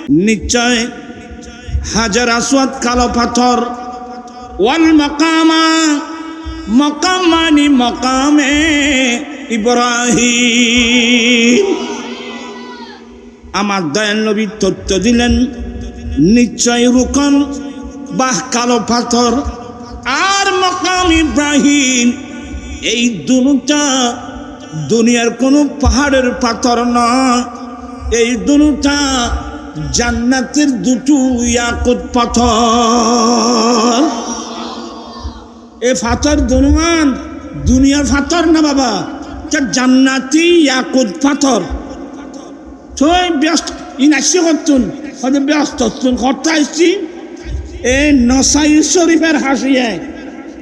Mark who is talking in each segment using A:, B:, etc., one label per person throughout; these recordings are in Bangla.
A: নিশ্চয় হাজার আসওয়াদ কালো পাথর, ওয়াল মাকামা মাকামানি মাকামে ইব্রাহিম। আমার দয়াল নবী তথ্য দিলেন নিশ্চয় রুকন বা কালো পাথর আর মাকাম ইব্রাহিম, এই দুটা দুনিয়ার কোনো পাহাড়ের পাথর নয়, এই দুটা জান্নাতের দুটো ইয়াকুত পাথর। এই পাথর দুনুমান দুনিয়ার পাথর না বাবা, জান্নাতি ইয়াকুত পাথর। তো ব্যস্ত ইনাসি করতুন হয়তো ব্যস্ত করতে আসছি এই নসাই শরীফের হাসিয়ে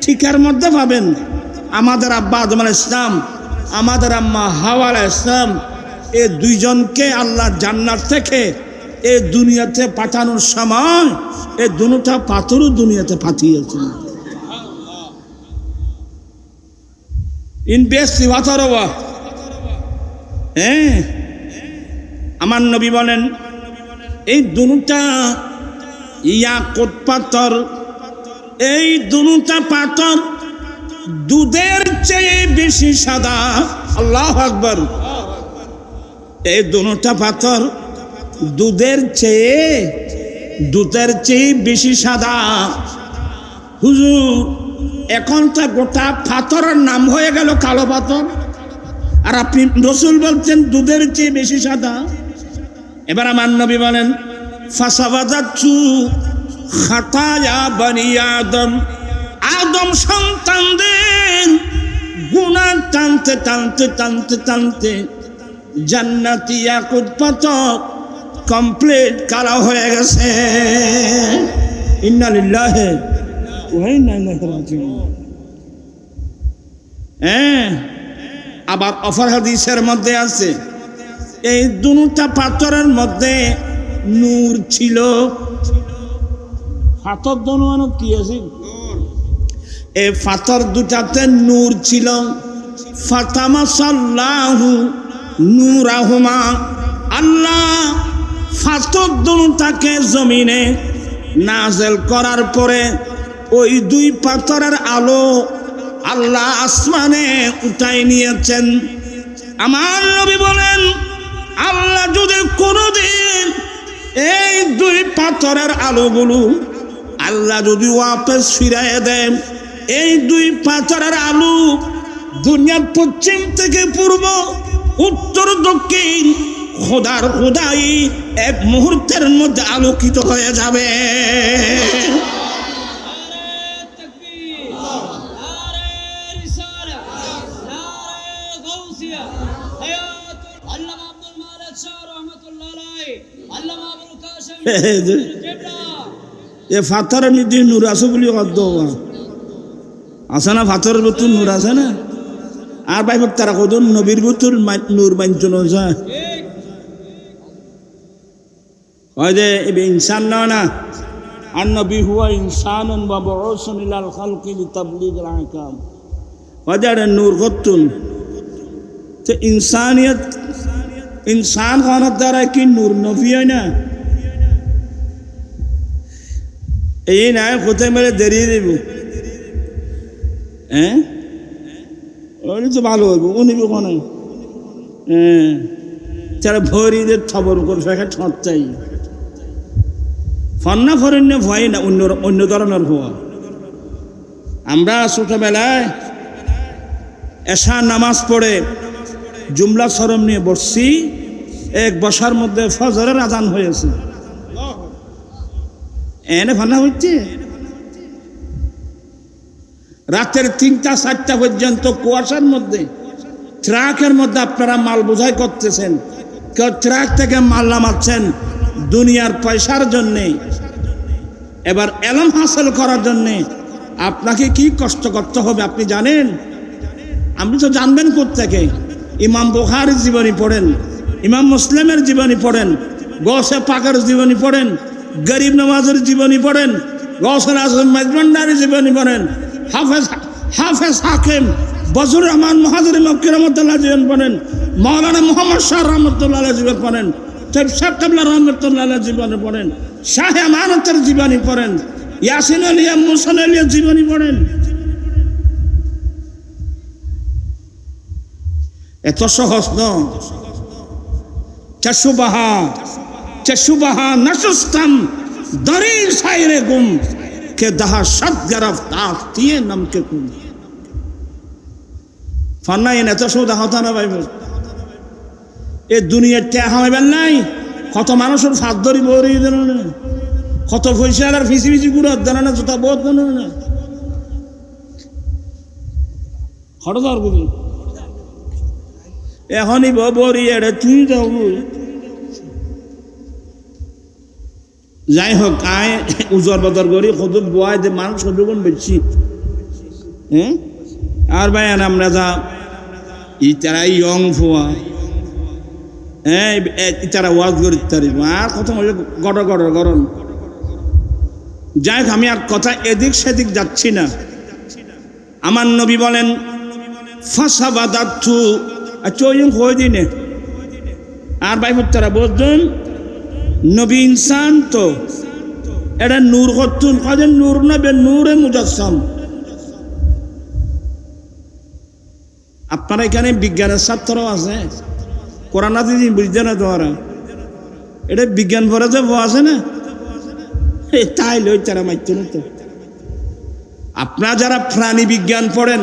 A: ঠিকার মধ্যে পাবেন আমাদের আব্বা আদম আলাইহিস সালাম, আমাদের আম্মা হাওয়া আলাইহিস সালাম, এই দুইজনকে আল্লাহ জান্নাত থেকে এই দুনিয়াতে পাঠানোর সময় এই দুটা পাথরও দুনিয়াতে পাঠিয়েছেন। ইনভেস্ট পাথর আমার নবী বলেন এই দুটা ইয়াকুত পাথর, এই দুটা পাথর দুধের চেয়ে বেশি সাদা। আল্লাহু আকবার। এই দুটা পাথর দুধের চেয়ে বেশি সাদা। হুজুর এখন তো গোটা পাথরের নাম হয়ে গেল কালো পাথর, আর আপনি রাসূল বলছেন দুধের চেয়ে বেশি সাদা। এবার আমার নবী বলেন ফাসাওয়াজাতু খাতায়া বনি আদম, আদম সন্তানদের গুনাহ টানতে টানতে টানতে টানতে জান্নাতি ইয়াকুত পাথর কমপ্লিট কালো হয়ে গেছে। ইন্না লিল্লাহি ওয়া ইন্না ইলাইহি রাজিউন। আবার অফার হাদিসের মধ্যে আছে এই দুটা পাথরের মধ্যে নূর ছিল। পাথর দুনো কি আছে? এই পাথর দুটাতে নূর ছিল। ফাতামাসাল্লাহু নূরাহুমা, আল্লাহ পাথর দুটাকে জমিনে নাযিল করার পরে ওই দুই পাথরের আলো আল্লাহ আসমানে উঠাই নিয়েছেন। আমার নবী বলেন আল্লাহ যদি কোনোদিন এই দুই পাথরের আলোগুলো আল্লাহ যদি ওয়াপস ফিরাইয়ে দেন, এই দুই পাথরের আলো দুনিয়ার পশ্চিম থেকে পূর্ব, উত্তর, দক্ষিণ খোদার খোদাই এক মুহূর্তের মধ্যে আলোকিত হয়ে যাবে। এ পাথরের মধ্যে নূর আছে বলি কত আছে না? পাথরের ভিতর নূর আছে না? আর ভাই তারা কত নবীর ভিতর নূর বাঞ্চন হয় যে ইনসান না, আর নবী হুয়া ইনসানুন ওয়া বুউসুন ইলাল খালকি লিতাবলিগিল আহকাম। হয় যে নূর কতুন তো ইনসানিয়ত, ইনসান হওয়ার দ্বারা কি নূর নবী হয় না? এই না কোথায় মেরে দেরিয়ে দেব, ওই তো ভালো হইব। উনি কোন তারা ভরিদের খবর করে ফেঁকে ঠঁচাই ফন্না ফরণ্য ভয় না, অন্য ধরনের ভয়। আমরা ছোটবেলায় এশা নামাজ পড়ে জুমলা শরম নিয়ে বসছি, এক বসার মধ্যে ফজরের আজান হয়েছে। এনে ফান্না হচ্ছে রাতের 3টা-4টা পর্যন্ত কুয়াশার মধ্যে ট্রাকের মধ্যে আপনারা মাল বোঝাই করতেছেন, কেউ ট্রাক থেকে মাল নামাচ্ছেন দুনিয়ার পয়সার জন্যে। এবার এলম হাসিল করার জন্যে আপনাকে কি কষ্ট করতে হবে আপনি জানেন? আপনি তো জানবেন কোত্থেকে? ইমাম বুখারীর জীবনী পড়েন, ইমাম মুসলিমের জীবনী পড়েন, গৌসে পাকের জীবনী পড়েন, গরিব নওয়াজের জীবনী পড়েন, গৌসুল আজম মেজবান্ডারের জীবনী পড়েন, হাফেজ হাকিম বজরুর রহমান মুহাজির মক্কি রহমাতুল্লাহ জীবন পড়েন, মাওলানা মুহাম্মদ শাহ রহমাতুল্লাহ জীবন পড়েন, তৈয়ব কাবলা রহমতুল্লাহ আলাইহির জীবনী পড়েন, শাহ আমানতের জীবনী পড়েন, ইয়াসিন আলিয়া মুহসিন আলিয়ার জীবনী পড়েন। এত সহজ নয়। চশুবাহা নশুস্তাম দরির সাইরে গুম কে দাহা সব গরফতার দিয়ে নামকে কুম। ফান্নাইন এত সৌদা হতা না ভাইব, এ দুনিয়ার টেহা হইবেন নাই। কত মানুষের ফাঁদ ধরি বরিয়ে দেন না, কত পয়সা আর ফিসি ফিসি গুড় দেন না, জোতা বোধ দেন না, হঠাৎ গুলি এখনই বরিয়ে তুই যাও। যাই হোক, আয় উজর বদর করি কত বয় যে মানুষ সদুগুণ বেশি। হ্যাঁ আর ভাই আমরা যা ইতারা ইয়ং ফুয়া, হ্যাঁ ইতারা ওয়াজ করি তারিব আর কথা গরম। যাই হোক, আমি আর কথা এদিক সেদিক যাচ্ছি না। আমার নবী বলেন ফাসাবাদাতু আচয়ং হয়ে দিনে। আর ভাই তারা বলছেন নবী ইনসান তো এটা নূর করতুন, কাজে নূর নবে নূরে মুজাসসাম। আপনারা এখানে বিজ্ঞানের ছাত্রও আছে, কোরআন হাদিস বুঝতে না তোমরা, এটা বিজ্ঞান পড়ে যে আছে না, তাই লই তারা মাইত না। তো আপনারা যারা প্রাণী বিজ্ঞান পড়েন,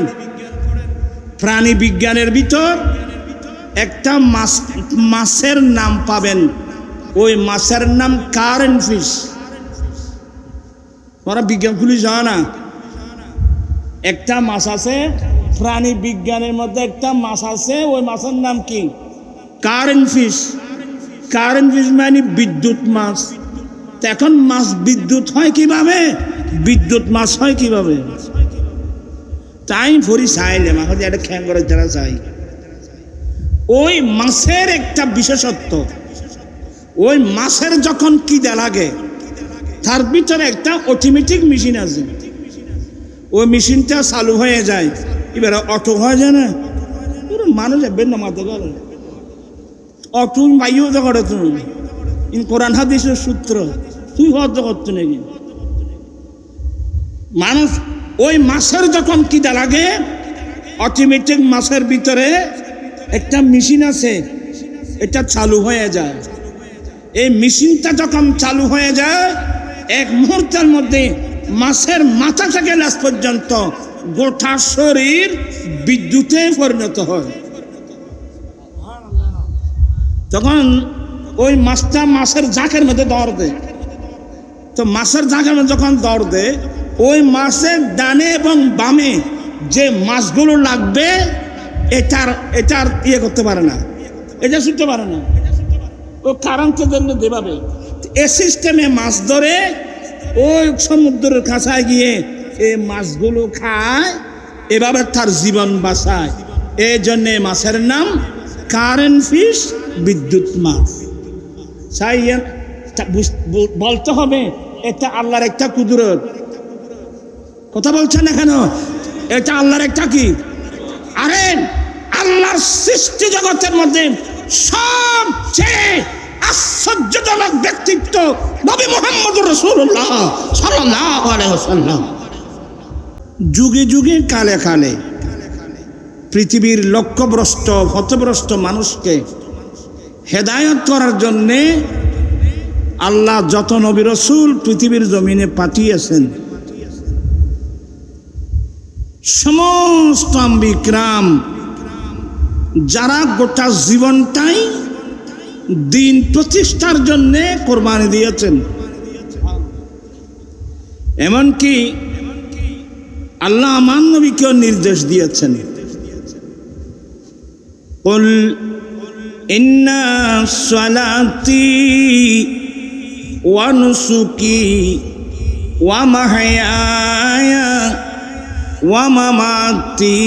A: প্রাণী বিজ্ঞানের ভিতর একটা মাছের নাম পাবেন, ওই মাছের নাম কারেন্ট ফিশ। ওরা বিজ্ঞান খুলি যায় না, একটা মাছ আছে প্রাণী বিজ্ঞানের মধ্যে, একটা মাছ আছে ওই মাছের নাম কি কারেন্ট ফিশ। কারেন্ট ফিশ মানে বিদ্যুৎ মাছ। এখন মাছ বিদ্যুৎ হয় কিভাবে, বিদ্যুৎ মাছ হয় কিভাবে? তাই ভরি চাইলে মাছ একটা খ্যাং করে যারা চাই, ওই মাছের একটা বিশেষত্ব, ওই মাছের যখন খিদে লাগে তার ভিতরে একটা অটোমেটিক মেশিন আছে, ওই মেশিনটা চালু হয়ে যায়। এবার অটো হয়ে যায় না, মানুষ এবার নামাতে পারে অটো বাইও তো করে। তুমি কোরআন হাদিসের সূত্র তুই হজ করছো নাকি? মানুষ ওই মাছের যখন খিদে লাগে, অটোমেটিক মাছের ভিতরে একটা মেশিন আছে, এটা চালু হয়ে যায়। এই মেশিনটা যখন চালু হয়ে যায়, এক মুহূর্তের মধ্যে মাছের মাথা থেকে লাশ পর্যন্ত গোটা শরীর বিদ্যুতে পরিণত হয়। তখন ওই মাছটা মাছের জাকের মধ্যে দৌড় দেয়। তো মাছের জাকের মধ্যে যখন দৌড় দেয়, ওই মাছের ডানে এবং বামে যে মাছগুলো লাগবে এটার ইয়ে করতে পারে না, এটা ছুটতে পারে না, ও কারেন্টের জন্য দেবাবে। এ সিস্টেমে মাছ ধরে ওই সমুদ্রের কাছায় গিয়ে এই মাছগুলো খায়, এভাবে তার জীবন বাঁচায়। এই জন্যে মাছের নাম কারেন্ট ফিশ, বিদ্যুৎ মাছ। তাই বলতে হবে এটা আল্লাহর একটা কুদরত। কথা বলছেন না কেন? এটা আল্লাহর একটা কি? আরে আল্লাহর সৃষ্টি জগতের মধ্যে সবচেয়ে আশ্চর্যজনক ব্যক্তিত্ব নবী মুহাম্মদুর রাসূলুল্লাহ সাল্লাল্লাহু আলাইহি ওয়াসাল্লাম। যুগে যুগে কালে কালে পৃথিবীর লক্ষ্যভ্রষ্ট পথভ্রষ্ট মানুষকে হেদায়েত করার জন্যে আল্লাহ যত নবী রাসূল পৃথিবীর জমিনে পাঠিয়েছেন, সমস্ত আম্বিকরাম যারা গোটা জীবনটাই দিন প্রতিষ্ঠার জন্য কোরবানি দিয়েছেন। এমনকি আল্লাহ আমার নবীকেও নির্দেশ দিয়েছেন, কুল ইন্না সালাতি ওয়া নুসুকি ওয়া মাহইয়ায়া ওয়া মামাতি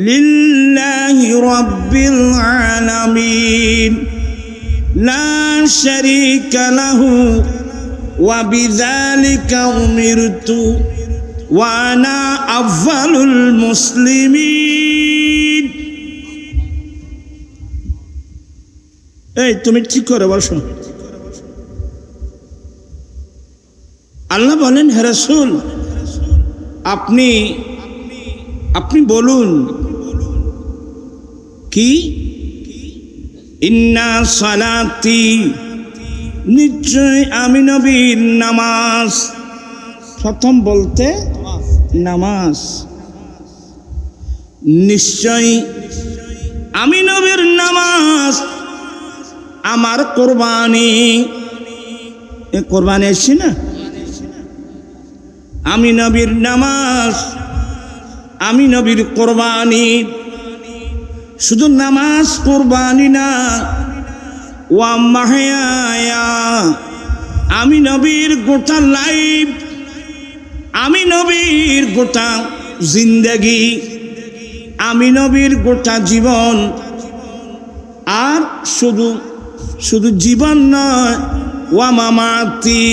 A: লিল্লাহি রাব্বিল আলামিন লা শারীকা লাহু ওয়া বিযালিকা উমিরতু ওয়া আনা আফযালুল মুসলিমিন। এই তুমি ঠিক করে বসো। আল্লাহ বলেন, হে রাসূল, আপনি বলুন কি, ইন্না সালাতি, নিশ্চয় আমি নবীর নামাজ। প্রথম বলতে নামাজ। নিশ্চয় আমি নবীর নামাজ, আমার কোরবানি। কোরবানি আসছি না, আমি নবীর নামাজ, আমি নবীর কোরবানি। শুধু নামাজ কোরবানি না, ওয়া মাহইয়া, আমি নবীর গোটা লাইফ, আমি নবীর গোটা জিন্দেগি, আমি নবীর গোটা জীবন। আর শুধু জীবন নয়, ওয়া মামাতি,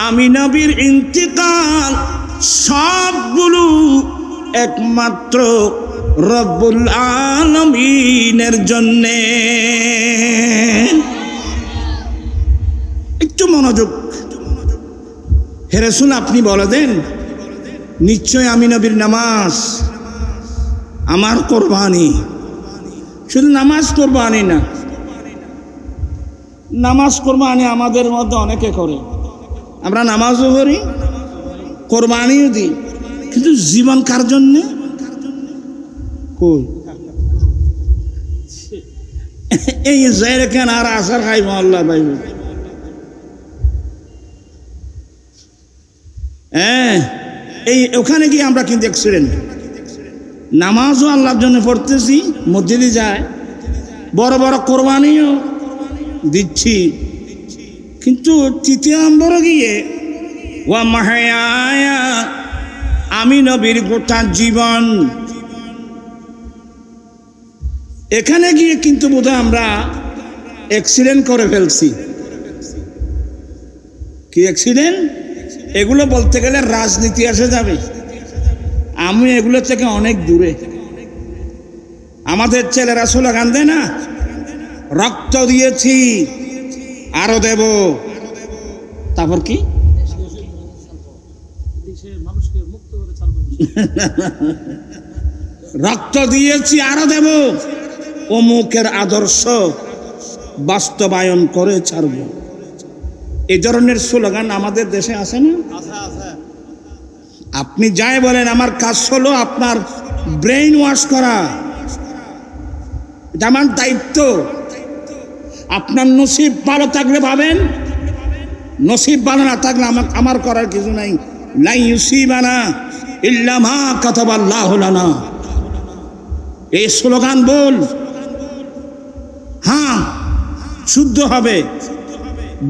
A: আমি নবীর ইন্তিকাল, সবগুলো একমাত্র রব্বুল আলামিনের জন্যে। একটু মনোযোগ। হে রাসূল, আপনি বলে দেন, নিশ্চয় আমি নবীর নামাজ, আমার কোরবানি। শুধু নামাজ কোরবানি না, নামাজ কোরবানি আমাদের মধ্যে অনেকে করে। আমরা নামাজও করি, কোরবানিও দিই, কিন্তু জীবন কার জন্যে? কই এই যাই কেন আর আসার খাইব আল্লাহ ভাই। হ্যাঁ, এই ওখানে গিয়ে আমরা কিন্তু অ্যাক্সিডেন্ট। নামাজও আল্লাহর জন্য পড়তেছি, মসজিদে যায়, বড় বড় কোরবানিও দিচ্ছি, কিন্তু তৃতীয় নম্বরে গিয়ে ওয়া মাহইয়া, আমি নবীর গোটা জীবন। এখানে গিয়ে কিন্তু বোধহয় আমরা অ্যাক্সিডেন্ট করে ফেলছি। কি অ্যাক্সিডেন্ট? এগুলো বলতে গেলে রাজনীতি আসে যাবে। আমি এগুলো থেকে অনেক দূরে। আমাদের ছেলেরা স্লোগান দেয় না, রক্ত দিয়েছি আরো দেব। তারপর কি? রক্ত দিয়েছি আরো দেব, অমুকের আদর্শ বাস্তবায়ন করে ছাড়ব। এই ধরনের স্লোগান আমাদের দেশে আছে না? আপনি যাই বলেন, আমার কাজ হলো আপনার ব্রেইন ওয়াশ করা, এটা আমার দায়িত্ব। আপনার নসিব ভালো থাকলে ভাবেন, নসিব ভালো না থাকলে আমার করার কিছু নাই। লা ইউসিবানা ইল্লা মা কাতাবাল্লাহু লানা, এই স্লোগান বল। হ্যাঁ, শুদ্ধ হবে।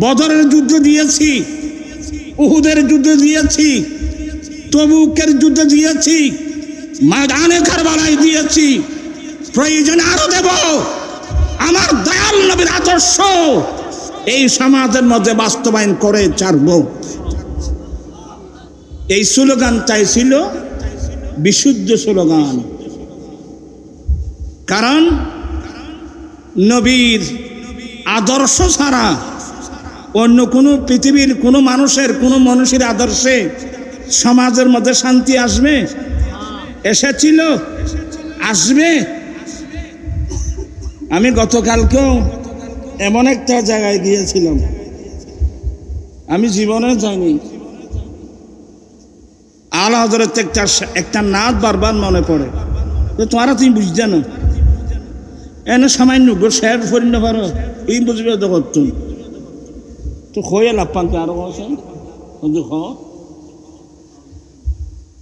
A: বদরের যুদ্ধ দিয়েছি, উহুদের যুদ্ধ দিয়েছি, তবুকের যুদ্ধ দিয়েছি, ময়দানে কারবালায় দিয়েছি, প্রয়োজনে আরো দেব। আমার দয়াল নবীর আদর্শ এই সমাজের মধ্যে বাস্তবায়ন করে ছাড়ব। এই স্লোগানটাই ছিল বিশুদ্ধ স্লোগান। কারণ নবীর আদর্শ ছাড়া অন্য কোনো পৃথিবীর কোনো মানুষের আদর্শে সমাজের মধ্যে শান্তি আসবে? এসেছিল, আসবে। আমি গতকালকেও এমন একটা জায়গায় গিয়েছিলাম, আমি জীবনে যাইনি। আলা হযরত একটা নাচ বারবার মনে পড়ে। তো তোমারা তুমি বুঝতে না, এনে সামান্য গো শেয়ার করি না পারো, এই বুঝবে তো করতুন তো খয়ে লাভ পান আরো বলছেন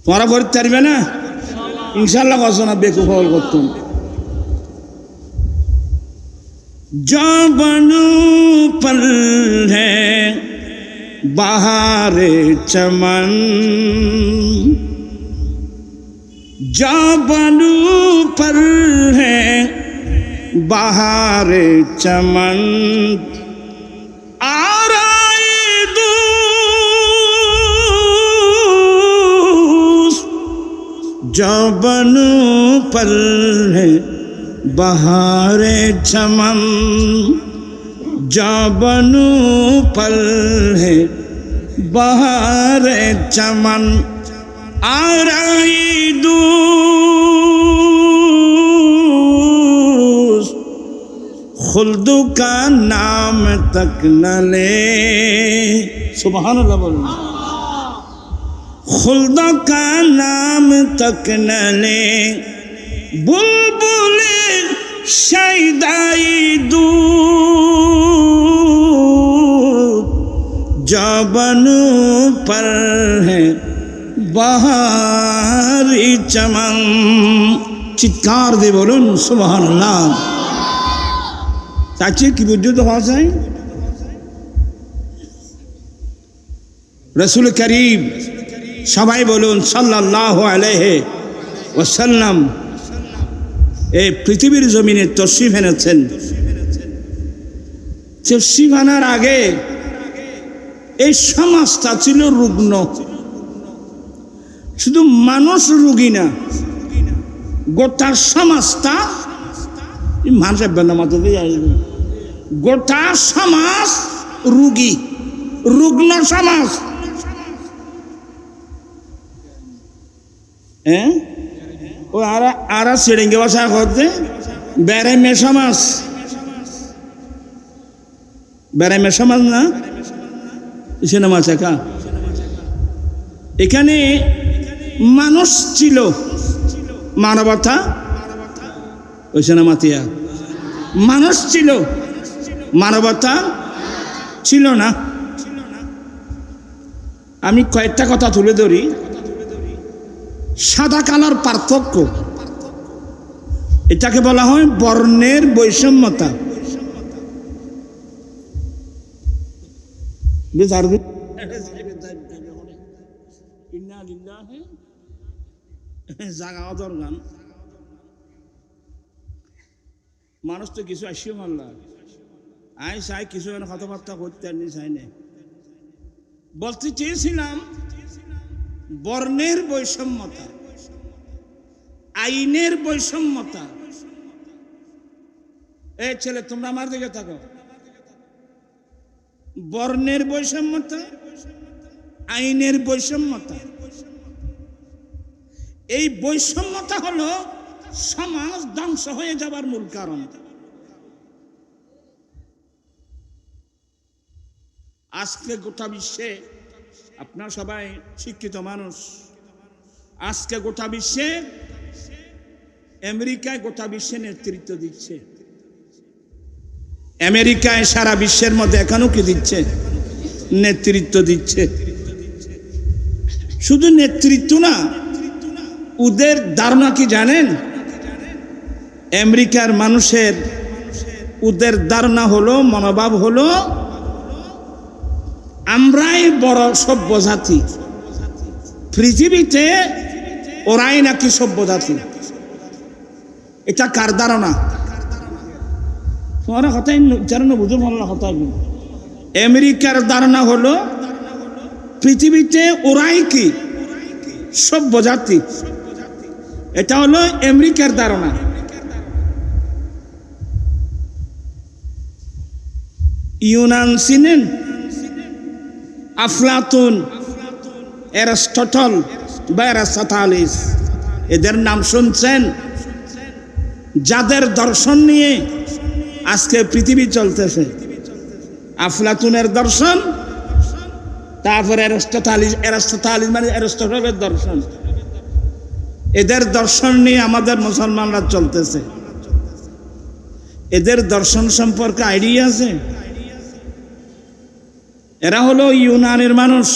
A: তোমরা করতে পারবে না ইনশাল্লাহ। বলছো না বেকুফ করতুন। জবানু পল হ্যাঁ বাহারে চমন, জবানু পল হ্যাঁ বাহারে চমন, जबनु पल है बहारे चमन। जाबनु पल है बहार चमन आराई दूस खुल्दू का नाम तक न ले। सुभान अल्लाह बोलो। खुल्दू का नाम तक न ले बुलबुले शायदाई दूर जाबनु पर है बहारी चमन। चित्कार दे बोलुन सुबहानाल्लाह। चाची की बुजुर्ग हওয়া যায় रसूल करीम সবাই বলুন সাল্লাল্লাহু আলাইহি ওয়াসাল্লাম এই পৃথিবীর জমিনে তশরিফ এনেছেন। তশরিফ আনার আগে এই সমাজটা ছিল রুগ্ন। শুধু মানুষ রোগী না, গোটা সমাজটা মানুষের বেনামাতে গোটা সমাজ রোগী, রুগ্ন সমাজ। হ্যাঁ, ও আর সিড়িঙ্গে বাসা করতে বেড়াইমে সমাজ, বেড়াইমে সমাজ না সিনেমা শেখা। এখানে মানুষ ছিল, মানবতা ওই সিনেমাতিয়া মানুষ ছিল, মানবতা ছিল না। আমি কয়েকটা কথা তুলে ধরি। সাদা কালার পার্থক্য, এটাকে বলা হয় বর্ণের বৈষম্যতা। মানুষ তো কিছু আসিও মারলা আই চাই কিছু কথাবার্তা করতে চাই না। বলতে চেয়েছিলাম বর্ণের বৈষম্যতা, আইনের বৈষম্যতা। এই ছেলে তোমরা আমার দিকে থাকো। বর্ণের বৈষম্যতা, আইনের বৈষম্যতা। এই বৈষম্যতা হলো সমাজ ধ্বংস হয়ে যাবার মূল কারণ। আজকে গোটা বিশ্বে, আপনারা সবাই শিক্ষিত মানুষ, আজকে গোটা বিশ্বে আমেরিকায় গোটা বিশ্বে নেতৃত্ব দিচ্ছে। আমেরিকায় সারা বিশ্বের মধ্যে এখনো কি দিচ্ছে? নেতৃত্ব দিচ্ছে। শুধু নেতৃত্ব না, ওদের ধারণা কি জানেন? আমেরিকার মানুষের ওদের ধারণা হলো, মনোভাব হলো আমরাই বড় সভ্য জাতি, পৃথিবীতে ওরাই নাকি সভ্য জাতি। এটা কার ধারণা? তোমার কথাই জানো, বুঝো ভালো কথা। আমেরিকার ধারণা হলো পৃথিবীতে ওরাই কি সভ্য জাতি। এটা হলো আমেরিকার ধারণা। ইউনান চিনেন? আফলাতুন, অ্যারিস্টটল বা অ্যারিস্টটলিস, এদের নাম শুনছেন? যাদের দর্শন নিয়ে আজকে পৃথিবী চলতেছে। আফলাতুনের দর্শন, তারপরে অ্যারিস্টটলিস মানে অ্যারিস্টটলের দর্শন। এদের দর্শন নিয়ে আমাদের মুসলমানরা চলতেছে। এদের দর্শন সম্পর্কে আইডিয়া আছে? এরা হলো ইউনানের মানুষ।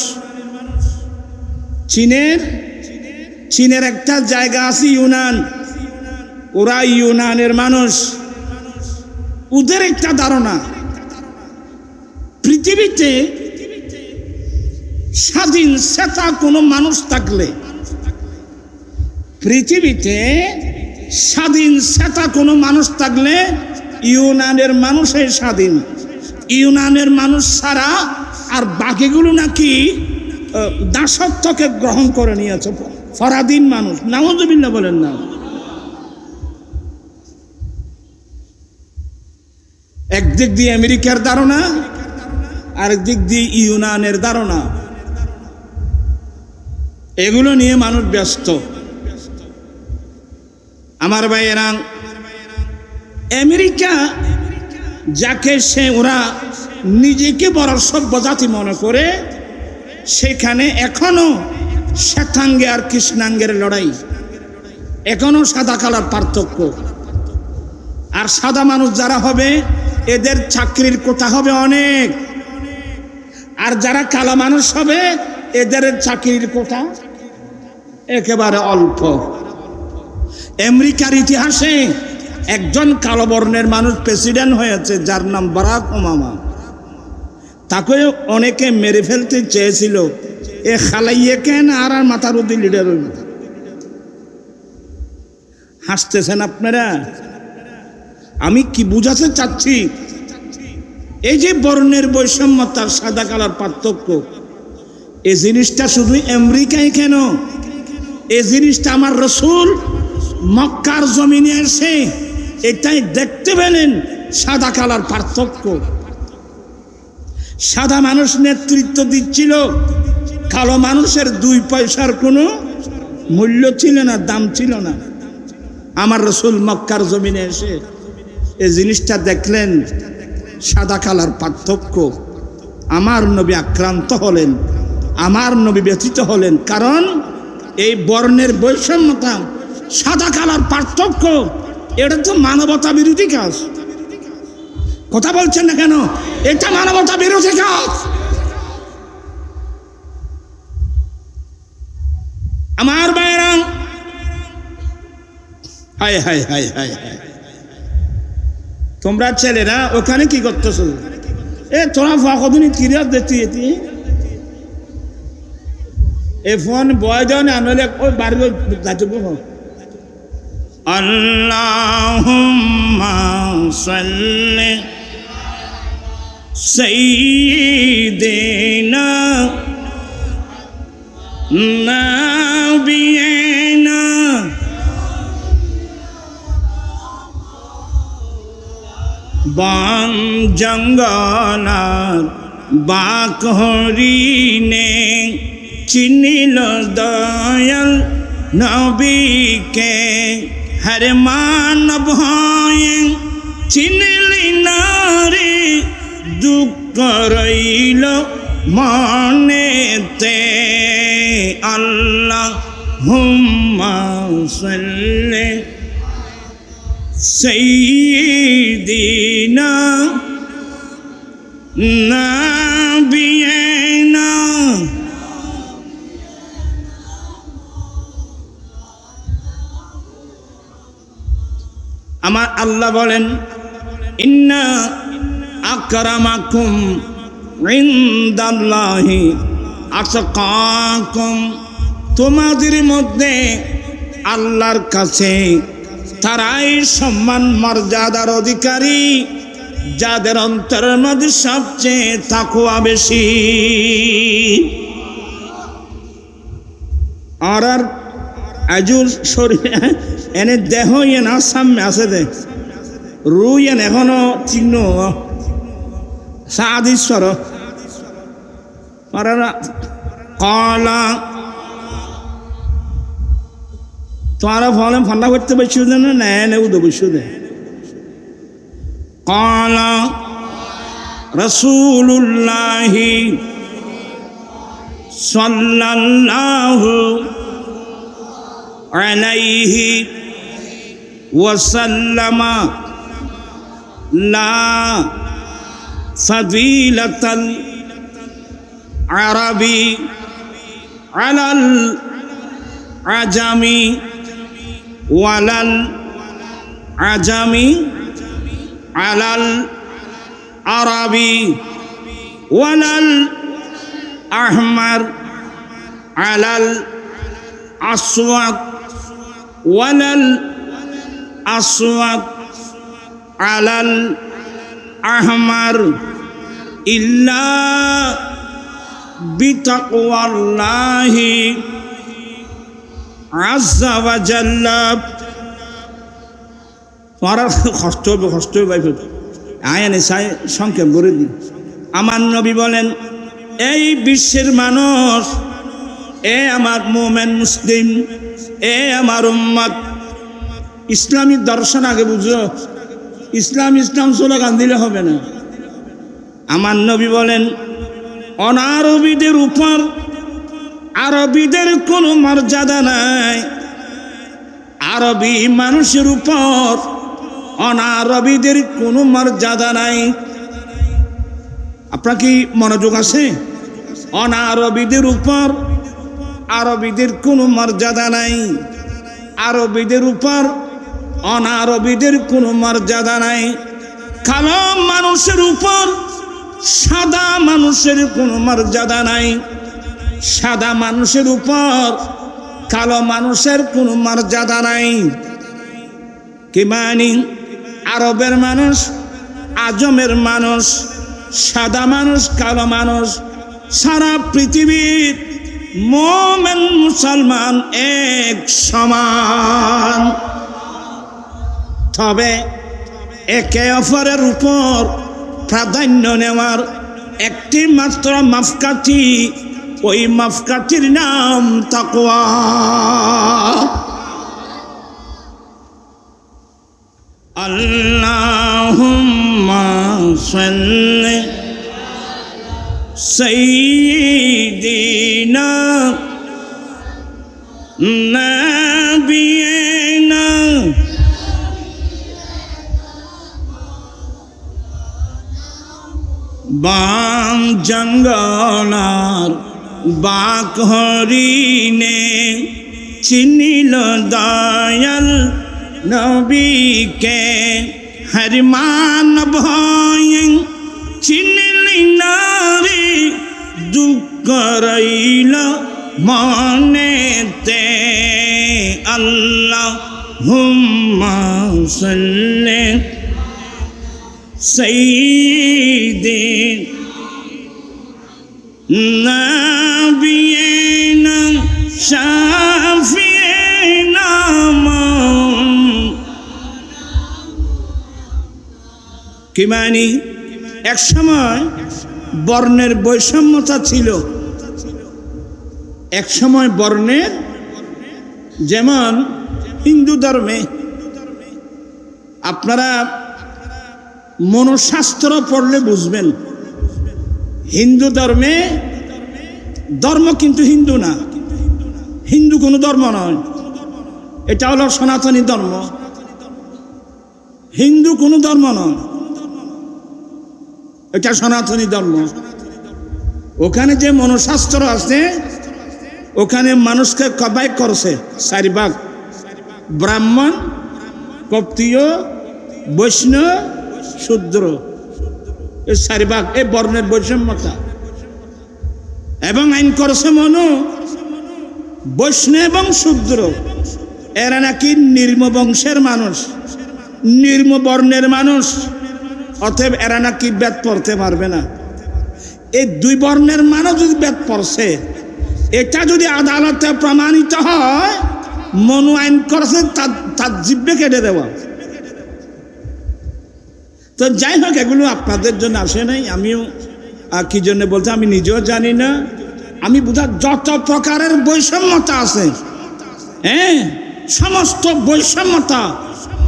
A: চীনের একটা জায়গা আছে ইউনান, ওরা ইউনানের মানুষ। ওদের একটা ধারণা, পৃথিবীতে স্বাধীন চেতা কোনো মানুষ থাকলে, পৃথিবীতে স্বাধীন চেতা কোনো মানুষ থাকলে ইউনানের মানুষই স্বাধীন। ইউনানের মানুষ ছাড়া আর বাকিগুলো নাকি দাসত্বকে গ্রহণ করে নিয়েছে, পরাধীন মানুষ। নাউযুবিল্লাহ বলেন না। একদিক দিয়ে আমেরিকার ধারণা, আরেক দিক দিয়ে ইউনানের ধারণা, এগুলো নিয়ে মানুষ ব্যস্ত। আমার ভাইয়েরা, আমেরিকা যাকে ওরা নিজেকে বড় সভ্য জাতি মনে করে, সেখানে এখনো শ্বেতাঙ্গে আর কৃষ্ণাঙ্গের লড়াই, এখনো সাদা কালার পার্থক্য। আর সাদা মানুষ যারা হবে এদের চাকরির কোটা হবে অনেক, আর যারা কালো মানুষ হবে এদের চাকরির কোটা একেবারে অল্প। আমেরিকার ইতিহাসে একজন কালো বর্ণের মানুষ প্রেসিডেন্ট হয়েছে, যার নাম বারাক ওবামা। তাকে অনেকে মেরে ফেলতে চেয়েছিল, এ খালাইয়ে কেন আর মাথার উদ্দি লিডার হইল। হাসতেছেন আপনারা? আমি কি বুঝাতে চাচ্ছি, এই যে বর্ণের বৈষম্য, তার সাদা কালার পার্থক্য, এই জিনিসটা শুধু আমেরিকায় কেন, এই জিনিসটা আমার রাসূল মক্কার জমিনে এসে এটাই দেখতে পেলেন, সাদা কালার পার্থক্য। সাদা মানুষ নেতৃত্ব দিচ্ছিল, কালো মানুষের 2 পয়সার কোনো মূল্য ছিল না, দাম ছিল না। আমার রাসূল মক্কার জমিনে এসে এই জিনিসটা দেখলেন, সাদা কালার পার্থক্য। আমার নবী আক্রান্ত হলেন, আমার নবী ব্যথিত হলেন, কারণ এই বর্ণের বৈষম্যতা, সাদা কালার পার্থক্য, এটা তো মানবতা বিরোধী কাজ। কথা বলছেন না কেন? এটা মানবতা বিরোধী কাজ। আমার ভাইরা, হায় হায় হায় হায় হায়, তোমরা ছেলেরা ওখানে কি করতেছো? তোরা ফাঁকদিন কিরিয়াত দেখতে যেতি এ ফোন বয় দেন, আনলে ওই বাড়ি যাইব। আল্লাহুম্মা সাল্লি সাইয়্যিদিনা নাবিয়িনা বন জঙ্গলার বাক হরিণে চিনিল দয়াল নবীকে, হর মানব হয়ে চিনলি নারী, দুঃখ রইল মনেতে। আল্লাহুম্মা সাল্লি সাইয়্যিদিনা নাবিয়িনা। আমার আল্লাহ বলেন, ইন্না আকরামাকুম ইনদাল্লাহি আতকাকুম, তোমাদের মধ্যে আল্লাহর কাছে তারাই সম্মান মর্যাদার অধিকারী, যাদের অন্তরের মধ্যে সবচেয়ে তাকওয়া বেশি। আর আজুল শরীর এনে দেহ ইয়ে না সামনে আছে দে, রুই এন এখনো চিহ্ন সাদিশ্বর কলা তোমার ফলে ফান্ডা করতে বসিও দে না, এনে উদে বসিও দে। কলা রাসূলুল্লাহি সাল্লাল্লাহু আলাইহি ওয়াসাল্লামা লা ফাদিলাতাল আরাবি আলাল আজামি ওয়ালাল আজামি আলাল আরাবি ওয়ালাল আহমার আলাল আসওয়াদ ওয়ালাল আসওয়াদ আলাল আহমার ইল্লা বিতাকওয়াল্লাহি আযজা ওয়া জাল্লা। তোমার কষ্ট হবে, কষ্ট হবে ভাই, আয়ানে সাই সংক্ষেপ করে দিই। আমার নবী বলেন, এই বিশ্বের মানুষ, এ আমার মুমিন মুসলিম, এ আমার উম্মত, ইসলামী দর্শন আগে বুঝো। ইসলাম ইসলাম স্লোগান দিলে হবে না। আমার নবী বলেন, অনারবীদের উপর আরবীদের কোনো মর্যাদা নাই, আরবি মানুষের উপর অনারবীদের কোনো মর্যাদা নাই। আপনার কি মনোযোগ আছে? অনারবীদের উপর আরবীদের কোনো মর্যাদা নাই, আরবীদের উপর অনারবীদের কোনো মর্যাদা নাই। কালো মানুষের উপর সাদা মানুষের কোনো মর্যাদা নাই, সাদা মানুষের উপর কালো মানুষের কোনো মর্যাদা নাই। কি মানি? আরবের মানুষ, আজমের মানুষ, সাদা মানুষ, কালো মানুষ, সারা পৃথিবীর মুমিন মুসলমান এক সমান। তবে একে অপরের উপর প্রাধান্য নেওয়ার একটি মাত্র মাপকাঠি, ওই মাপকাঠির নাম তাকওয়া। আল্লাহুম্মা সাল্লি সাইয়্যিদিনা নাবিয়িনা বাম জঙ্গলার বাক হরিণে চিনিল দয়াল নবীকে, হর মানব চিনিলি নারী দুঃখ রইল মনেতে। আল্লাহুম্মা সাল্লি সাইয়্যিদিনা নাবিয়িনা শাফিয়িনা। কি মানি? এক সময় বর্ণের বৈষম্যতা ছিল, এক সময় বর্ণের, যেমন হিন্দু ধর্মে আপনারা মনশাস্ত্র পড়লে বুঝবেন, হিন্দু ধর্মে ধর্ম কিন্তু হিন্দু না, হিন্দু কোনো ধর্ম নয়, এটা হলো সনাতনী ধর্ম। হিন্দু কোনো ধর্ম নয়, এটা সনাতনী ধর্ম। ওখানে যে মনশাস্ত্র আছে, ওখানে মানুষকে কবাই করছে 4 ভাগ: ব্রাহ্মণ, ক্ষত্রিয়, বৈষ্ণব, শূদ্র, এই 4 ভাগ। এই বর্ণের বৈষম্যতা এবং আইন করছে বৈষ্ণব এবং শূদ্র এরা নাকি নিম্ন বংশের মানুষ, নিম্ন বর্ণের মানুষ, অতএব এরা নাকি বেদ পড়তে পারবে না। এই 2 বর্ণের মানুষ যদি বেদ পড়ছে, এটা যদি আদালতে প্রমাণিত হয়, মনু আইন করছে তার জিব্বে কেটে দেওয়া। তো যাই হোক, এগুলো আপনাদের জন্য আসে নাই, আমিও কি জন্য বলতে আমি নিজেও জানি না। আমি বুঝা যত প্রকারের বৈষম্যতা আছে, হ্যাঁ, সমস্ত বৈষম্যতা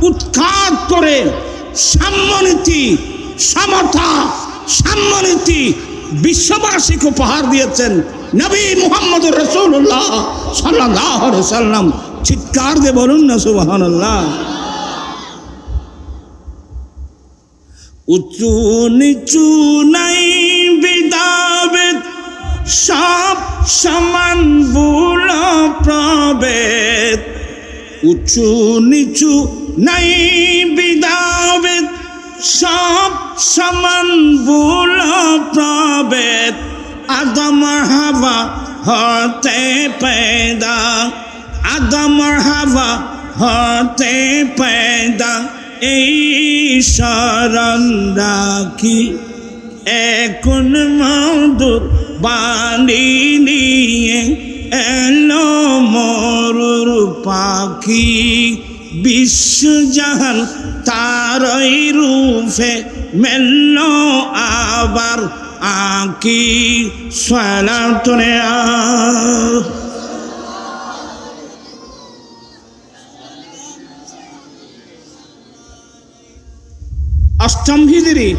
A: উৎখাত করে সাম্যনীতি, সমতা, সাম্যনীতি বিশ্ববাসীকে উপহার দিয়েছেন নবী মুহাম্মদ রাসূলুল্লাহ সাল্লাল্লাহু আলাইহি সাল্লাম। চিৎকার দিয়ে বলুন না সুবহানাল্লাহ। উঁচু নিচু নাই বিদাবেদ, সব সমান ভুল প্রভেদ। উঁচু নিচু নাই বিদাবেদ, সব সমান ভুল প্রভেদ। আদম হাওয়া হতে पैदा, আদম হাওয়া হতে पैदा। এই শরণ রাখি এখন মধুর বাণী নিয়ে এলো মরুর পাখি। বিশ্বজাহান তারই রূপে মেললো আবার আকি সালাতুনে অষ্টম হিজরি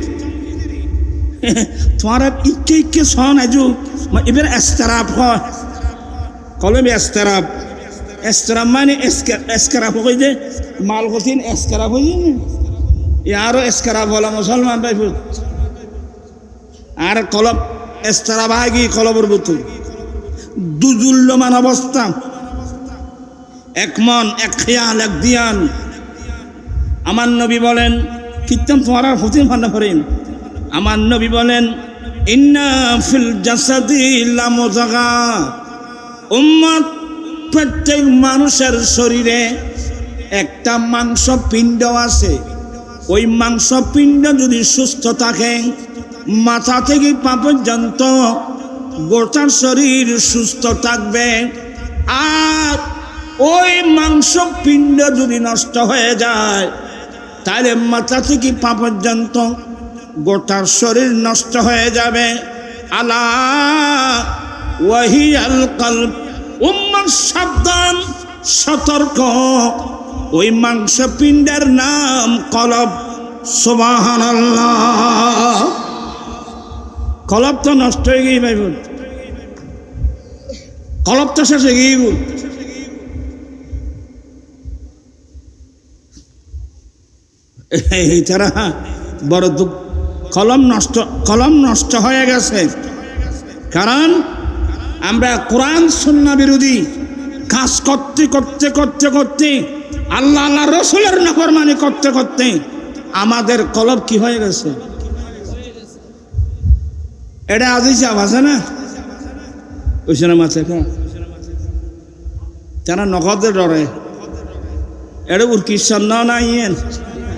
A: তোমার ইকে ইকে সন আজু এবার এস্তারাপ হয় কলমে এস্তারাপ এস্তারাপ মানে এস্কারাপ হয়ে যে মাল কঠিন এস্কারাপ হয়ে যায় ইয়ারও এস্কারাপ বলা মুসলমান ভাই আর কলব এস্তারাপ আগি কলবর বুতুল দুজুল্যমান অবস্থা এক মন এক খেয়াল এক দিয়ান আমার নবী বলেন কীর্তন তোমার হতিন ফান্না করেন আমার নবী বলেন ইন্না ফিল জাসাদি লামুজাগা উম্মত প্রত্যেক মানুষের শরীরে একটা মাংস পিণ্ড আছে ওই মাংস পিণ্ড যদি সুস্থ থাকে মাথা থেকে পা পর্যন্ত গোটা শরীর সুস্থ থাকবে আর ওই মাংস পিণ্ড যদি নষ্ট হয়ে যায় তাহলে মাথা থেকে পা পর্যন্ত গোটা শরীর নষ্ট হয়ে যাবে আলা ওয়াহিয়াল কলব উম্মাহ সাবধান সতর্ক ওই মাংস পিণ্ডের নাম কলব সুবহানাল্লাহ কলব তো নষ্ট হয়ে গিয়ে ভাই কলব তো শেষ হয়ে গিয়ে এছাড়া বড় দুঃখ কলম নষ্ট হয়ে গেছে কারণ আমরা কোরআন সুন্নাহ বিরোধী কাজ করতে করতে করতে করতে আল্লাহ আল্লাহ রসুলের নাফরমানি করতে করতে আমাদের কলব কি হয়ে গেছে এটা আজই চাপ আছে না ওইসব মাছে যারা নগদের ডরে এটা উর্কির সন্ন না ইয়েন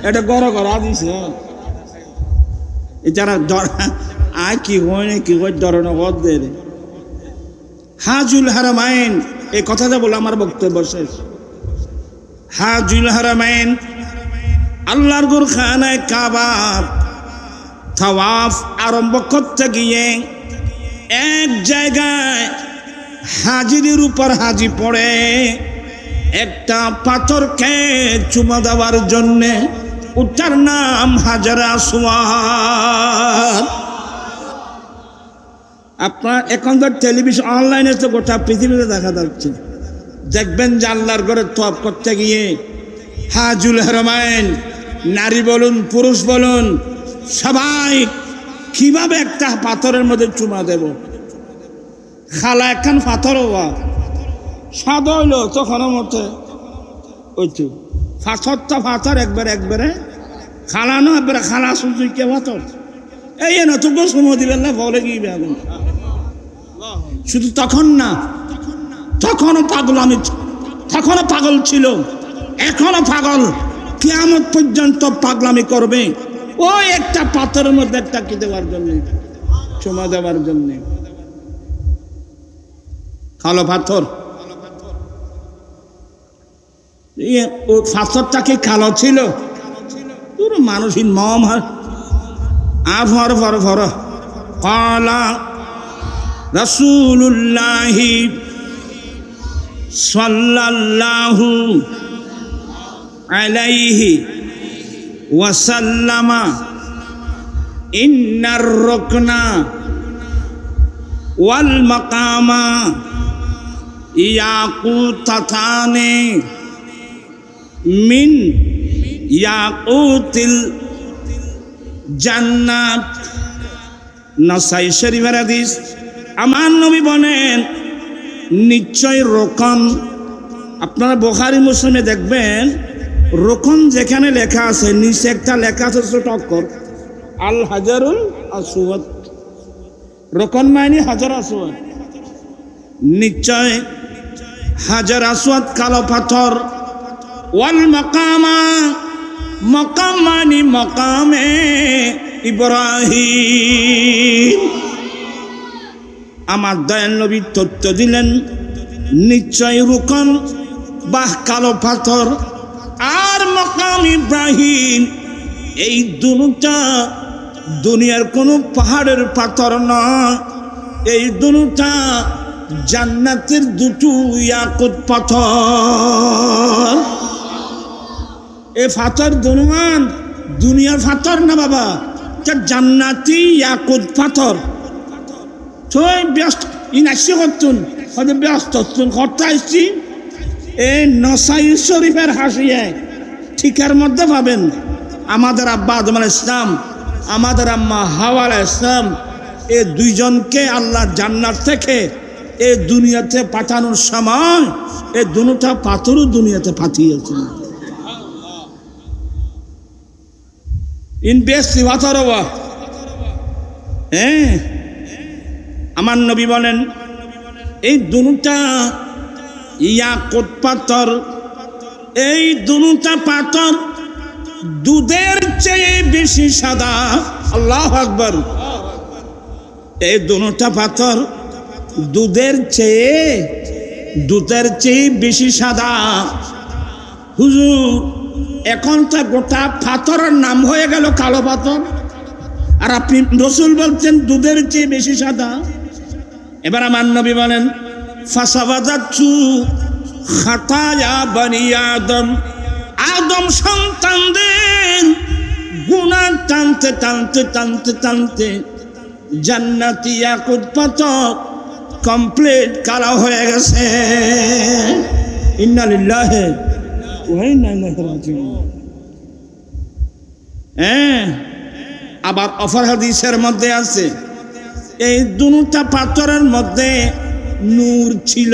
A: এটা গড় গড়া দিছে যারা আয় কি হয় না কি হয় ডরে নগদ দে হাজুল হারামাইন এই কথাটা বলে আমার বক্তব্য শেষ হাজুল হারামাইন আল্লাহর গুরখানায় কাবা তাওয়াফ আরম্ভ করতে গিয়ে এক জায়গায় হাজিরের উপর হাজি পড়ে একটা পাথরকে চুমা দেওয়ার জন্যে ওটার নাম হাজার আসওয়াদ আপনার এখন তো টেলিভিশন অনলাইনে তো গোটা পৃথিবীতে দেখা যাচ্ছে দেখবেন যে আল্লাহর ঘরে তওয়াফ করতে গিয়ে হাজুল হারামাইন নারী বলুন পুরুষ বলুন সবাই কিভাবে একটা পাথরের মধ্যে চুমা দেব খালা একখান পাথর সাদা হইলো তখন মতে ওই তো পাথরটা পাথর একবারে খালানো একবারে খালা শুনছি কে পাথর এই না তোকে সময় দিবেন না বলে গিয়ে এখন শুধু তখন না তখনও পাগল ছিল এখনো পাগল কিয়ামত পর্যন্ত পাগলামি করবে ওই একটা পাথরের মধ্যে একটা কি দেওয়ার জন্য চুমা দেওয়ার জন্য কালো পাথর ওই পাথরটা কি কালো ছিল পুরো মানুষহীন মম আর ভর কালা রাসূলুল্লাহি সাল্লাল্লাহু আলাইহি ওয়াসাল্লামা ইন্নার রুকনা ওয়াল মাকামা ইয়াকুতাতানে মিন ইয়াকুতিল জান্নাত নাসাই শরীফের হাদিস আমার নবী বলেন নিশ্চয় রোকন আপনারা বুখারী মুসলিমে দেখবেন রোকন যেখানে লেখা আছে নিচে একটা লেখা আছে ছোট অক্ষর আল হাজারুল আসওয়াদ রোকন মানে হাজার আসওয়াদ নিশ্চয় হাজার আসওয়াদ কালো পাথর ওয়াল মাকামা মাকাম মানে মাকামে ইব্রাহিম আমার দয়াল নবী তথ্য দিলেন নিশ্চয় রুকন বাহ কালো পাথর আর মাকাম ইব্রাহিম এই দুটা দুনিয়ার কোনো পাহাড়ের পাথর নয়, এই দুটা জান্নাতের দুটো ইয়াকুত পাথর। এই পাথর দুনুমান দুনিয়ার পাথর না বাবা, জান্নাতি ইয়াকুত পাথর। তো ব্যস্ত ইনাসি করতুন হয়তো ব্যস্ত করতে আসছি। এই নসাই শরীফের হাসিয়ে ঠিকার মধ্যে পাবেন আমাদের আব্বা আদম আলাইহিস সালাম, আমাদের আম্মা হাওয়া আলাইহিস সালাম, এই দুইজনকে আল্লাহ জান্নাত থেকে এই দুনিয়াতে পাঠানোর সময় এই দুটা পাথরও দুনিয়াতে পাঠিয়েছেন। ইনভেস্ট পাথর হ্যাঁ, আমার নবী বলেন এই দুটা ইয়াকুত পাথর, এই দুটা পাথর দুধের চেয়ে বেশি সাদা। আল্লাহু আকবার। এই দুটা পাথর দুধের চেয়ে বেশি সাদা। হুজুর এখন তো গোটা পাথরের নাম হয়ে গেল কালো পাথর, আর আপনি রসুল বলছেন দুধের চেয়ে বেশি সাদা। এবার আমার নবী বলেন ফাসাবাদাতু খাতায়া বনি আদম, আদম সন্তানদের গুনাহ টানতে টানতে টানতে টানতে জান্নাতি ইয়াকুত পাথর কমপ্লিট কালো হয়ে গেছে। ইন্না লিল্লাহি ওয়া ইন্না ইলাইহি রাজিউন। হ্যাঁ, আবার অফর হাদিসের মধ্যে আছে এই দুটা পাথরের মধ্যে নূর ছিল।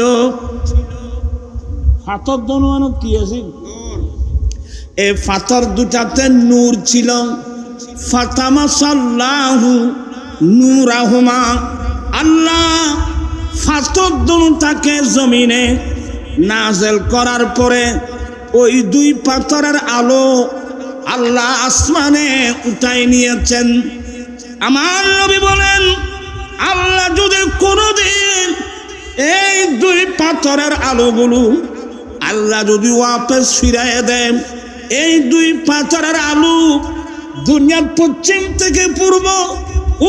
A: পাথর দুনো কি আছে? এই পাথর দুটাতে নূর ছিল। ফাতামাসাল্লাহু নূরাহুমা, আল্লাহ পাথর দুটাকে জমিনে নাযিল করার পরে ওই দুই পাথরের আলো আল্লাহ আসমানে উঠাই নিয়েছেন। আমার নবী বলেন আল্লাহ যদি কোনদিন এই দুই পাথরের আলোগুলো আল্লাহ যদি ওয়াপস ফিরাইয়ে দেন, এই দুই পাথরের আলো দুনিয়ার পশ্চিম থেকে পূর্ব,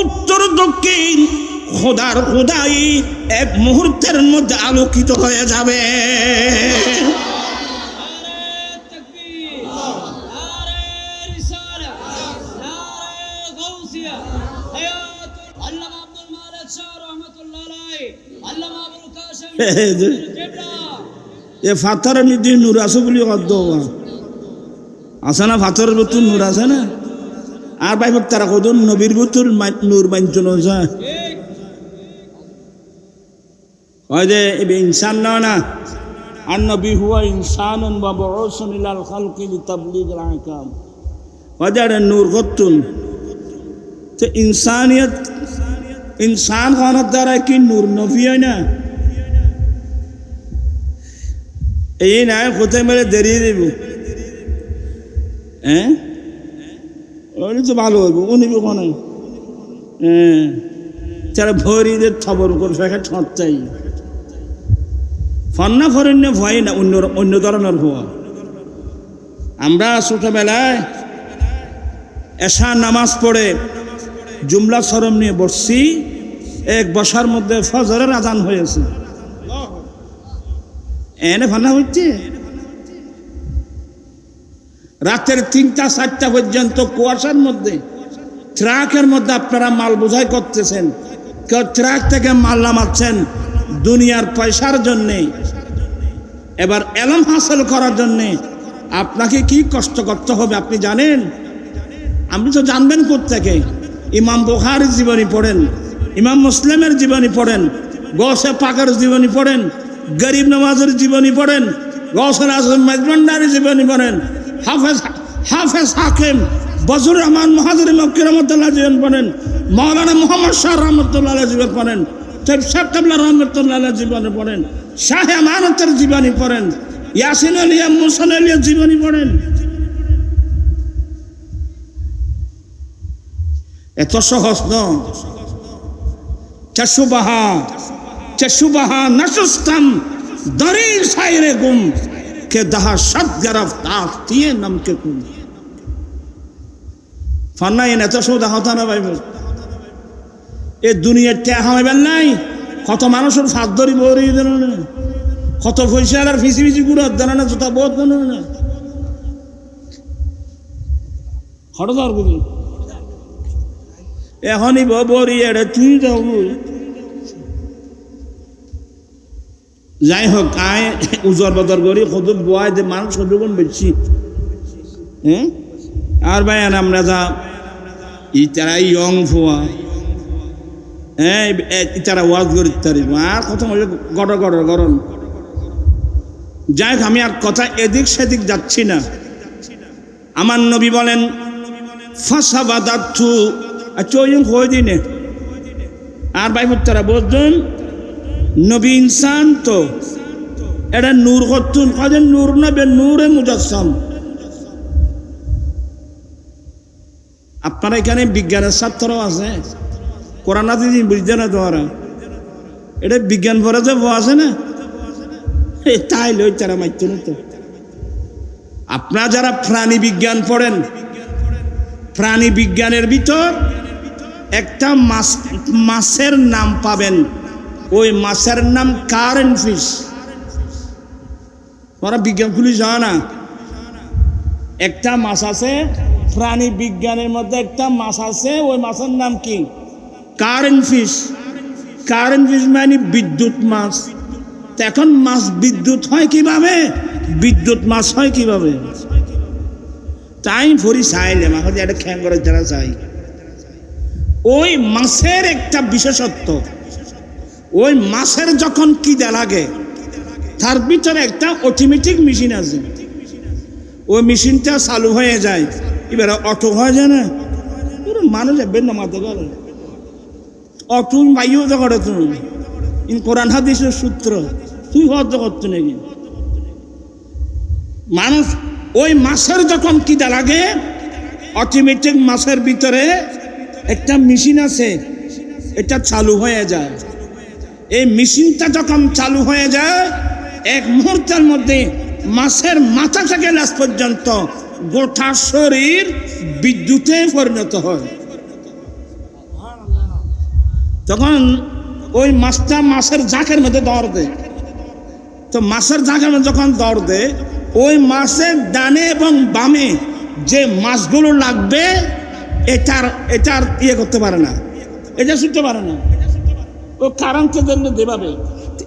A: উত্তর দক্ষিণ খোদার খোদাই এক মুহূর্তের মধ্যে আলোকিত হয়ে যাবে। এ পাথরের মধ্যে নূর আছে বলি কত আছে না? পাথরের ভিতর নূর আছে না? আর ভাই তারা কত নবীর ভিতর নূর মানছ না? হয় যে ইনসান না, আর নবী হুয়া ইনসানুন ওয়া বুউসুন ইলাল খালকি লিতাবলীগিল আহকাম। হয় যে নূর কতুন তো ইনসানিয়ত, ইনসান হওয়ার দ্বারা কি নূর নবী হয় না? এই না কোথায় মেরে দেরিয়ে দেব। হ্যাঁ, ওই তো ভালো হইব উনি কোনে। হ্যাঁ, যারা ভরিদের খবর করছে ঠট চাই ফন্না ফরণ্য ভয় না, অন্য ধরনের ভয়। আমরা ছোটবেলায় এশা নামাজ পড়ে জুমলা শরম নিয়ে বসছি, এক বসার মধ্যে ফজরের আজান হয়েছে। এনে ফান্না হচ্ছে রাতের 3টা 4টা পর্যন্ত কুয়াশার মধ্যে, ট্রাকের মধ্যে আপনারা মাল বোঝাই করতেছেন। কেউ ট্রাক থেকে মাল নামাচ্ছেন দুনিয়ার পয়সার জন্যে। এবার এলম হাসিল করার জন্যে আপনাকে কি কষ্ট করতে হবে আপনি জানেন? আপনি তো জানবেন কোত্থেকে। ইমাম বুখারীর জীবনী পড়েন, ইমাম মুসলিমের জীবনী পড়েন, গৌসে পাকের জীবনী পড়েন, গরিব নওয়াজের জীবনী পড়েন, গৌসুল আজম মেজবান্ডারের জীবনী পড়েন, হাফেজ হাকিম বজরুর রহমান মুহাজির মক্কি রহমাতুল্লাহ জীবন পড়েন, মাওলানা মুহাম্মদ শাহ রহমাতুল্লাহ জীবন পড়েন, শেখ কাবলা রহমাতুল্লাহ জীবনী পড়েন, শাহ আমানতের জীবনী পড়েন, ইয়াসিন আলিয়া মুহসিন আলিয়ার জীবনী পড়েন। এত সহজ নয়। চশুবাহা নশুস্তাম দরির সাইরে গুম কে দাহা সব গরফতার দিয়ে নাম কে কুম। ফন্না এনে তো সৌদা হতা না ভাইব এ দুনিয়ার ট্যা হামাইবেন নাই কত মানুষের ফাঁদ ধরি বড়ি দেন না কত পয়সা আর ফিসি ফিসি গুড়া দেন না জোতা বোধ দেন না হঠাৎ আর বুঝি এখনই বড়ি এটা তুই যাও যাই হোক আয় উজর বদর করি কত বয় যে মানুষ কতক্ষণ বেশি হ্যাঁ আর ভাই আমরা যা ইতারা ইয়ং ফুয়া হ্যাঁ ইতারা ওয়াজ করি তারিব আর কত গড় গড় গরম যাই হোক আমি আর কথা এদিক সেদিক যাচ্ছি না আমার নবী বলেন ফাসাবাদাতু আচয়ং হয়ে দিনে আর ভাই তারা বলতেন নবী ইনসান তো এটা নূর হতুন কাজের নূর নবে নূরে মুজাসসাম আপনারা এখানে বিজ্ঞানের ছাত্রও আছে কোরআন হাদিস বুঝতে না তোরা এটা বিজ্ঞান পড়ে যে আছে না তাই লই তারা মাইত না তো আপনারা যারা প্রাণী বিজ্ঞান পড়েন প্রাণী বিজ্ঞানের ভিতর একটা মাছের নাম পাবেন ওই মাছের নাম কারেন্ট ফিশ ওরা বিজ্ঞান খুলি জানা না একটা মাছ আছে প্রাণী বিজ্ঞানের মধ্যে একটা মাছ আছে ওই মাছের নাম কি কারেন্ট ফিশ মানে বিদ্যুৎ মাছ এখন মাছ বিদ্যুৎ হয় কিভাবে বিদ্যুৎ মাছ হয় কিভাবে তাই ভরি চাইলে মাছ একটা খ্যাং করে যারা চাই ওই মাছের একটা বিশেষত্ব ওই মাছের যখন খিদে লাগে তার ভিতরে একটা অটোমেটিক মেশিন আছে ওই মেশিনটা চালু হয়ে যায় এবার অটো হয়ে যায় না মানুষ যাবেন না মাথা করে অটো মাইও তো করে তুমি কোরআন হাদিসের সূত্র তুই হজ করতো নাকি মানুষ ওই মাছের যখন খিদে লাগে অটোমেটিক মাছের ভিতরে একটা মেশিন আছে এটা চালু হয়ে যায় এই মেশিনটা যখন চালু হয়ে যায় এক মুহূর্তের মধ্যে মাছের মাথা থেকে লাশ পর্যন্ত গোটা শরীর বিদ্যুতে পরিণত হয় তখন ওই মাছটা মাছের জাকের মধ্যে দৌড় দেয় তো মাছের জাকের মধ্যে যখন দৌড় দেয় ওই মাছের ডানে এবং বামে যে মাছগুলো লাগবে এটার ইয়ে করতে পারে না এটা ছুটতে পারে না ও কারেন্টের জন্য দেবাবে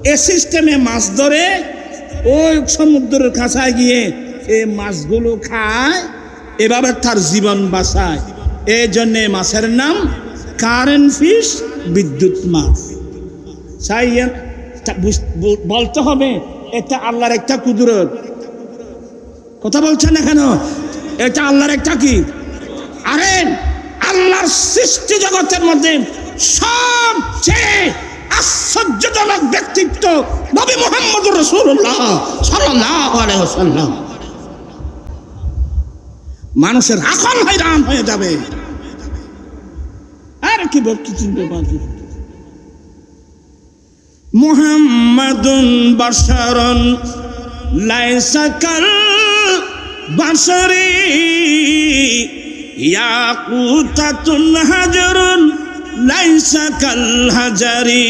A: এ সিস্টেমে মাছ ধরে ওই সমুদ্রের কাছায় গিয়ে এই মাছগুলো খায় এভাবে তার জীবন বাঁচায় এই জন্যে মাছের নাম কারেন্ট ফিশ বিদ্যুৎ মাছ চাই বলতে হবে এটা আল্লাহর একটা কুদরত কথা বলছেন না কেন এটা আল্লাহর একটা কি আরে আল্লাহর সৃষ্টি জগতের মধ্যে সবচেয়ে আশ্চর্যজনক ব্যক্তিত্ব নবী মুহাম্মদুর রাসূলুল্লাহ সাল্লাল্লাহু আলাইহি ওয়াসাল্লাম মানুষের আকল hayran হয়ে যাবে আর কি বলতে চিনতে পারবে মুহাম্মাদুন বাশারুন লাইসা কাল বাশারি ইয়াকুতাতুন হাজারুন লাইসা কাল হাজারি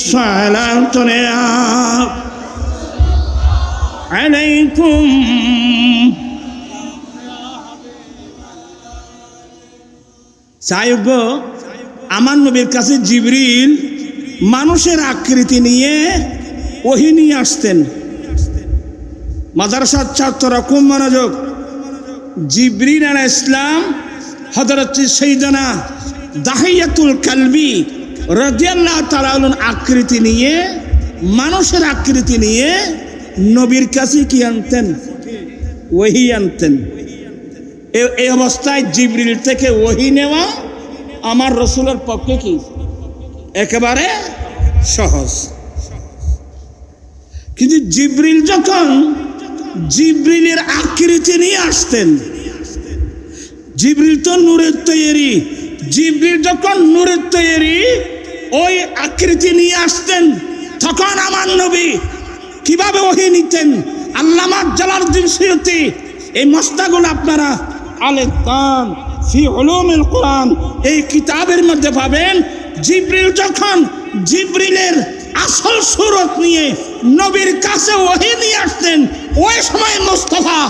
A: সালাতুন আলাইকুম সাহেব আমার নবীর কাছে জিবরিল মানুষের আকৃতি নিয়ে ওহী নিয়ে আসতেন মাদ্রাসার ছাত্ররা খুব মনোযোগ জিবরিল আলাইহিস সালাম হযরত সাইয়েদনা দাহিয়াতুল কালবি রাদিয়াল্লাহু তাআলা আনহু আকৃতি নিয়ে মানুষের আকৃতি নিয়ে নবীর কাছে কি আনতেন ওহী আনতেন এই অবস্থায় জিবরিল থেকে ওহী নেওয়া আমার রাসূলের পক্ষে কি একেবারে সহজ কিন্তু জিবরিল যখন জিবরিলের আকৃতি নিয়ে আসতেন জিবরিল তো নূরের তৈরি জিবরিল যখন নূরের তৈরি ওই আকৃতি নিয়ে আসতেন তখন আমার নবী কিভাবে ওহী নিতেন আল্লামা জালালউদ্দিন সুয়ুতী এই মসনাদগুলো আপনারা আলে কান ফি উলুমিল কুরআন, এই কিতাবের মধ্যে পাবেন জিবরিল যখন জিবরিলের আসল সুরত নিয়ে নবীর কাছে ওহী নিয়ে আসতেন, ওই সময় মুস্তাফা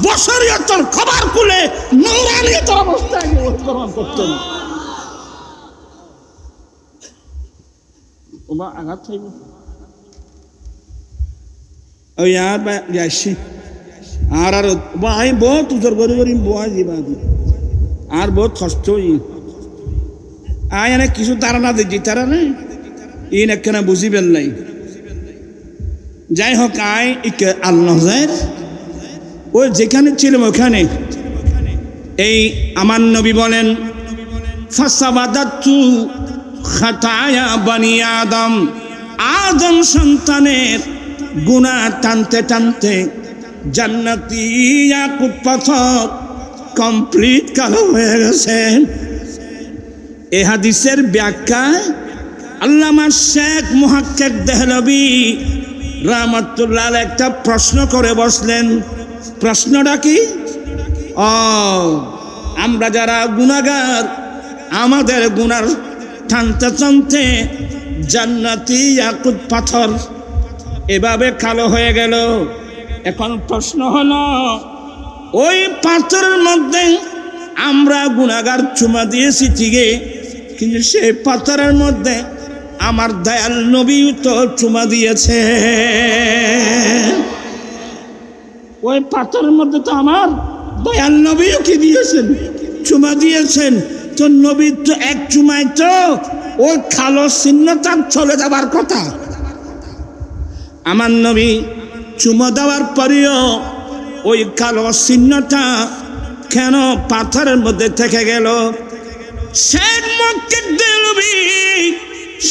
A: বশরিয়তের খবর খুলে নূরানিয়তের অবস্থায় ওহী গ্রহণ করতেন। ওবা আঘাত হইব ওই আর যাইছি আর ভাই বহুত উজর গরি গরি বয় যাবা আর বহুত কষ্ট আয় এনে কিছু তারা না দিচ্ছি তারা নেই ইন একখানা বুঝিবেন নাই। যাই হোক আয় ইকে আল্লাহ ওই যেখানে ছিলাম ওখানে এই আমার নবী বলেন ফাসাবাদাতু খাতায়া বানি আদম, আদম সন্তানের গুনাহ টানতে টানতে জান্নাতি ইয়াকুত পাথর কমপ্লিট কালো হয়ে গেছে। এ হাদিসের ব্যাখ্যায় আল্লামা শেখ মুহাক্কিক দেহলভী রাহমাতুল্লাহ আলাইহি একটা প্রশ্ন করে বসলেন। প্রশ্নটা কি? আমরা যারা গুনাহগার, আমাদের গুনার টানতে টানতে জান্নাতি ইয়াকুত পাথর এভাবে কালো হয়ে গেল। এখন প্রশ্ন হলো ওই পাথরের মধ্যে আমরা গুনাহগার চুমা দিয়েছি ঠিকই, কিন্তু সেই পাথরের মধ্যে আমার দয়াল নবীও তো চুমা দিয়েছে। ওই পাথরের মধ্যে তো আমার দয়াল নবীও কি দিয়েছেন? চুমা দিয়েছেন। তো নবীর তো এক চুমায় তো ওই কালো চিহ্নটা চলে যাবার কথা। আমার নবী চুমা দেওয়ার পরেও ওই কালো চিহ্নটা কেন পাথরের মধ্যে থেকে গেল? শেখ মুহাক্কিক দেহলভী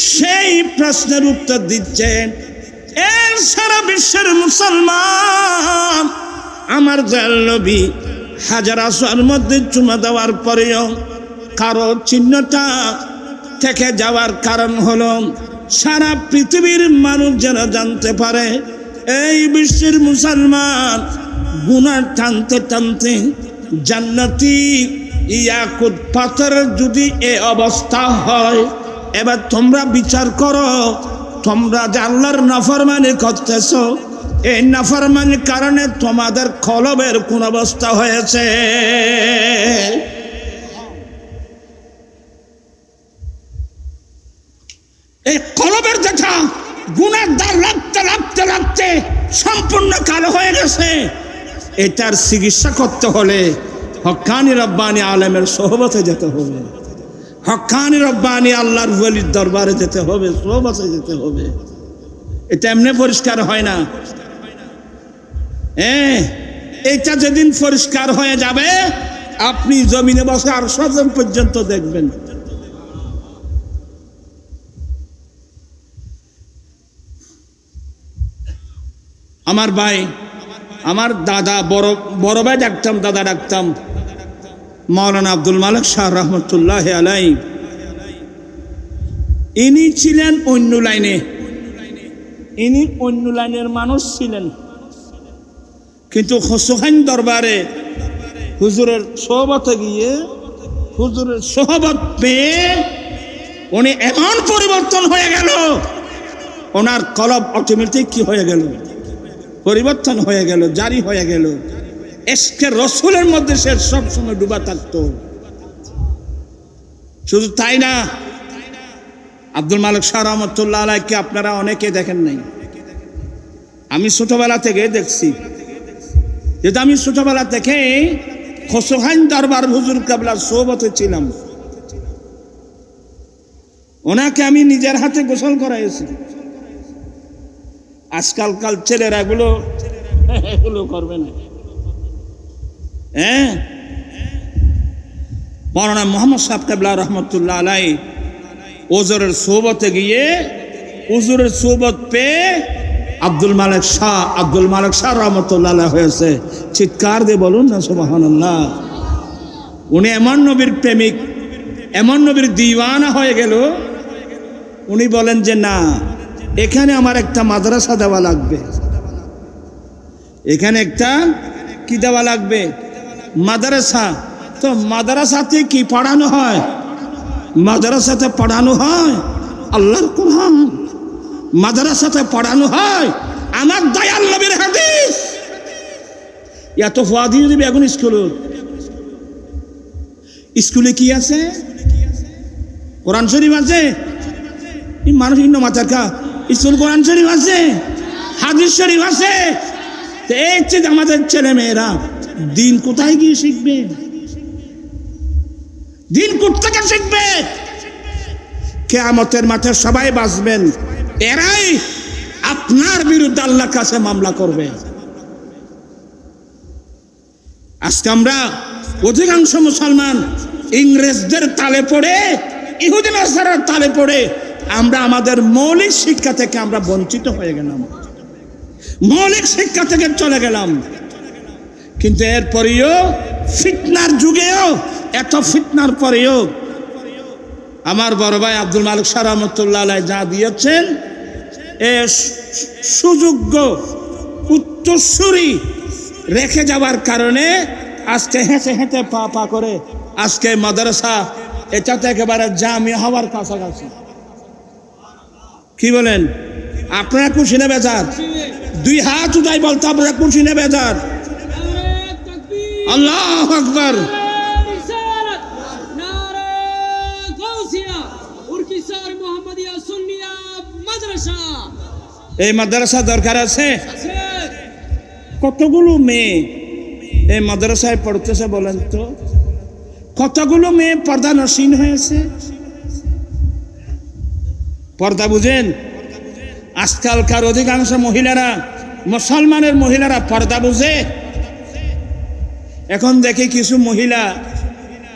A: সেই প্রশ্নের উত্তর দিচ্ছেন। এর সারা বিশ্বের মুসলমান আমার দয়াল নবী হাজার আসওয়ার মধ্যে চুমা দেওয়ার পরেও কারো চিহ্নটা থেকে যাওয়ার কারণ হলো সারা পৃথিবীর মানুষ যেন জানতে পারে এই বিশ্বের মুসলমান গুনাহ টানতে টানতে জান্নাতি ইয়াকুত পাথরের যদি এ অবস্থা হয়, এবার তোমরা বিচার করো, তোমরা যে আল্লাহর নাফরমানি করতেছো, এই নাফরমানির কারণে তোমাদের কলবের কোন অবস্থা হয়েছে? এই কলবের যেটা গুনার দাগ লাগতে লাগতে লাগতে সম্পূর্ণ কালো হয়ে গেছে, এটার চিকিৎসা করতে হলে হক্কানি রব্বানি আলেমের সোহবতে যেতে হবে, হক্কানি রব্বানি আল্লাহর ওলির দরবারে যেতে হবে, সোহবতে যেতে হবে। এটা এমনি পরিষ্কার হয় না। এটা যেদিন পরিষ্কার হয়ে যাবে আপনি জমিনে বসে আর সজন পর্যন্ত দেখবেন। আমার ভাই, আমার দাদা, বড় ভাই ডাকতাম, দাদা ডাকতাম, মাওলানা আব্দুল মালিক শাহ রহমতুল্লাহ আলাইহি। ইনি ছিলেন অন্য লাইনে, ইনি অন্য লাইনের মানুষ ছিলেন, কিন্তু খোসখান দরবারে হুজুরের সোহবতে গিয়ে হুজুরের সোহবত পেয়ে উনি এমন পরিবর্তন হয়ে গেল, ওনার কলব অটোমেটিক কি হয়ে গেল? পরিবর্তন হয়ে গেল, জারি হয়ে গেল। ইশকে রসুলের মধ্যে সে সবসময় ডুবা থাকতো। শুধু তাই না, আব্দুল মালিক শাহ রহমতুল্লাহ আলাইহিকে আপনারা অনেকে দেখেন নাই, আমি ছোটবেলা থেকে দেখছি। যেহেতু আমি ছোটবেলা থেকে খোসখান দরবার হুজুর কেবলার সোহবতে ছিলাম, ওনাকে আমি নিজের হাতে গোসল করাইছি। আজকালকাল ছেলেরা এগুলো করবে না। মাওলানা মুহাম্মদ সাহেব কেবলা রহমতুল্লাহ আলাইহি ওজরের সোহবতে গিয়ে হুজুরের সোহবত পেয়ে আব্দুল মালিক শাহ রহমতুল্লাহ আলাইহি হয়েছে। চিৎকার দিয়ে বলুন না সুবহানাল্লাহ। উনি এমন নবীর প্রেমিক, এমন নবীর দিওয়ানা হয়ে গেল, উনি বলেন যে না, এখানে আমার একটা মাদ্রাসা দেওয়া লাগবে, এখানে একটা কি দেওয়া লাগবে? মাদ্রাসা। তো মাদ্রাসাতে কি পড়ানো হয়? মাদ্রাসাতে পড়ানো হয় আল্লাহর কোরআন, মাদ্রাসাতে পড়ানো হয় আমার দয়াল নবীর হাদিস। এত ফাদি যদি এখন স্কুলে কি আছে? কোরআন শরীফ আছে। মানুষ ইন্ন মাথার খা স্কুল কোরআন শরীফ আছে, হাদিস শরীফ আছে। এই যে আমাদের ছেলে মেয়েরা দিন কোথায় গিয়ে শিখবে? দিন কোথেকে শিখবে? কিয়ামতের মাঠে সবাই বাঁচবেন, এরাই আপনার বিরুদ্ধে আল্লাহর কাছে মামলা করবে। আজকে আমরা অধিকাংশ মুসলমান ইংরেজদের তালে পড়ে, ইহুদি নাসারার তালে পড়ে আমরা আমাদের মৌলিক শিক্ষা থেকে আমরা বঞ্চিত হয়ে গেলাম, মৌলিক শিক্ষা থেকে চলে গেলাম। কিন্তু এরপরেও ফিতনার যুগেও, এত ফিতনার পরেও আমার বড় ভাই আব্দুল মালিক শাহ রহমতুল্লাহ আলাইহি যা দিয়েছেন, এ সুযোগ্য উত্তরসূরি রেখে যাওয়ার কারণে আজকে হেঁটে হেঁটে পা পা করে আজকে মাদ্রাসা এটা তো একেবারে জামিয়া হওয়ার কাছাকাছি। কি বলেন? আপনারা খুশি না বেজার? দুই হাত উঠাই বলতে আপনারা খুশি না বেজার? আল্লাহু আকবার। এই মাদ্রাসা দরকার আছে। কতগুলো মেয়ে এই মাদ্রাসায় পড়তেছে বলেন তো? কতগুলো মেয়ে পর্দা নসীন হয়েছে? পর্দা বুঝেন? আজকালকার অধিকাংশ মহিলারা, মুসলমানের মহিলারা পর্দা বুঝে? এখন দেখি কিছু মহিলা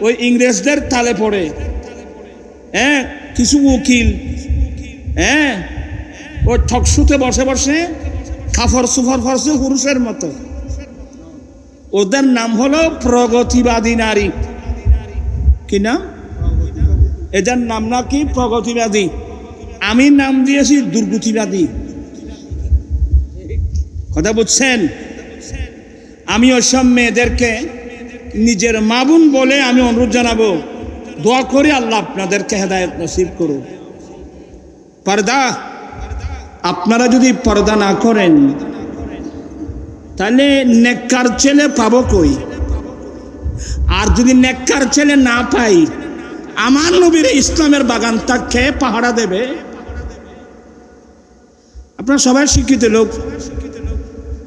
A: ওই ইংরেজদের তালে পড়ে, হ্যাঁ, কিছু উকিল, হ্যাঁ, ওই ঠকশুতে বসে বসে কাফর সুফর ফরসে পুরুষের মতো। ওদের নাম হলো প্রগতিবাদী নারী। কি নাম? এদের নাম নাকি প্রগতিবাদী, আমি নাম দিয়েছি দুর্গতিবাদী। কথা বুঝছেন? আমি ওইসব মেয়েদেরকে নিজের মা বোন বলে আমি অনুরোধ জানাবো, দোয়া করি আল্লাহ আপনাদেরকে হেদায়েত নসিব করুন। পর্দা, আপনারা যদি পর্দা না করেন তাহলে নেককার ছেলে পাবো কই? আর যদি নেককার ছেলে না পাই, আমার নবীর ইসলামের বাগানটা খেয়ে পাহারা দেবে? আপনারা সবাই শিক্ষিত লোক।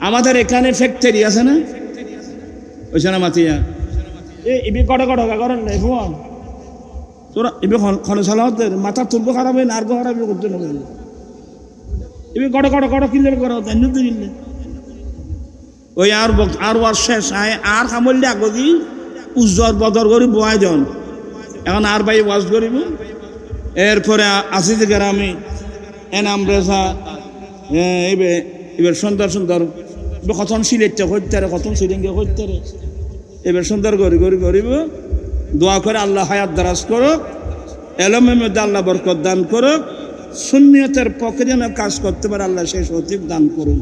A: আমাদের এখানে ফ্যাক্টরি আছে না, ওইখানে মাতিয়া এবার কটা কটা করেন না ফোন তোরা এবার খনে সালাহতের মাথা তুলব খারাপ হয় না, আর খারাপ করতে না এবার কটা কটা কটা কিনলে করা হতো কিনলে ওই আর শেষ আর সামল্যে আগদি উজ্জ্বল বদর করি বয় জন এখন আর ভাই ওয়াজ করিব। এরপরে আসি যে গ্রামে এনাম রেসা এবার সুন্দর সুন্দর কতন সিলেটটা করতে কতন সিলিঙ্গে করতে এবার সুন্দর করি করি করিব। দোয়া করে আল্লাহ হায়াত দারাজ করুক, এলমের মধ্যে আল্লাহ বরকত দান করুক, সুন্নিয়তের পক্ষে যেন কাজ করতে পারে আল্লাহ সেই সঠিক দান করুন।